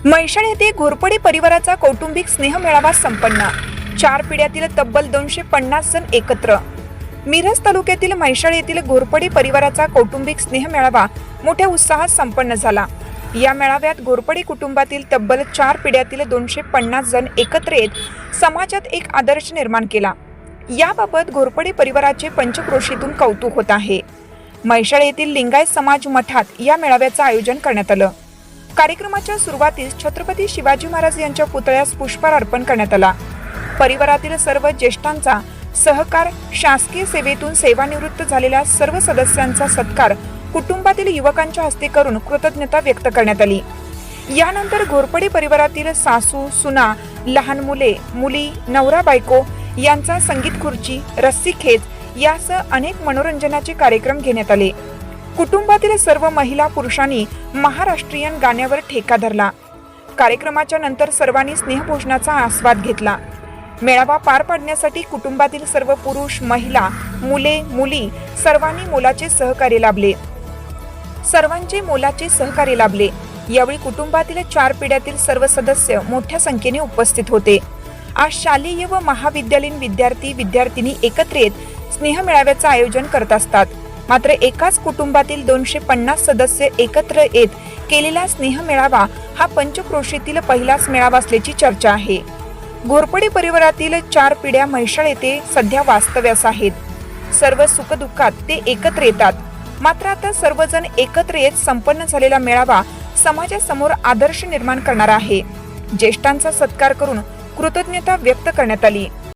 म्हैसाळ येथे घोरपडे परिवाराचा कौटुंबिक स्नेह मेळावा संपन्न। 4 पिढ्यातील तब्बल 250 जण एकत्र। मिरज तालुक्यातील म्हैसाळ येथील घोरपडे परिवाराचा कौटुंबिक स्नेह मेळावा मोठ्या उत्साहात संपन्न झाला। या मेळाव्यात घोरपडे कुटुंबातील तब्बल 4 पिढ्यातील 250 जण एकत्र येत समाजात एक आदर्श निर्माण केला। याबाबत घोरपडे परिवाराचे पंचक्रोशीतून कौतुक होत आहे। म्हैसाळ येथील लिंगायत समाज मठात या मेळाव्याचे आयोजन करण्यात आलं। कार्यक्रमाच्या सुरुवातीस छत्रपती शिवाजी महाराज यांच्या पुतळ्यास पुष्पहार अर्पण करण्यात आला। परिवारातील सर्व ज्येष्ठांचा सहकार, शासकीय सेवेतून सेवानिवृत्त झालेल्या सर्व सदस्यांचा सत्कार कुटुंबातील युवकांच्या हस्ते करून कृतज्ञता व्यक्त करण्यात आली। यानंतर घोरपडे परिवारातील सासू, सुना, लहान मुले, मुली, नवरा बायको यांचा संगीत खुर्ची, रस्सी खेच यासह अनेक मनोरंजनाचे कार्यक्रम घेण्यात आले। कुटुंबातील सर्व महिला पुरुषांनी महाराष्ट्रीयन गाण्यावर ठेका धरला। कार्यक्रमाच्या नंतर सर्वांनी स्नेहभोजनाचा आस्वाद घेतला। मेळावा पार पाडण्यासाठी कुटुंबातील सर्व पुरुष, महिला, मुले, मुली सर्वांचे मोलाचे सहकार्य लाभले। यावेळी कुटुंबातील 4 पिढ्यातील सर्व सदस्य मोठ्या संख्येने उपस्थित होते। आज शालेय व महाविद्यालयीन विद्यार्थी विद्यार्थिनी एकत्र येत स्नेह मेळाव्याचे आयोजन करत असतात। मात्र एकाच कुटुंबातील 250 सदस्य एकत्र येत केलेला स्नेह मेळावा हा पंचक्रोशीतील पहिलाच मेळावा असल्याची चर्चा आहे। घोरपडे परिवारातील 4 पिढ्या म्हैसाळ येथे सध्या वास्तव्यास आहेत। सर्व सुखदुःखात ते एकत्र येतात। मात्र आता सर्वजण एकत्र येत संपन्न झालेला मेळावा समाजासमोर आदर्श निर्माण करणारा आहे। ज्येष्ठांचा सत्कार करून कृतज्ञता व्यक्त करण्यात आली।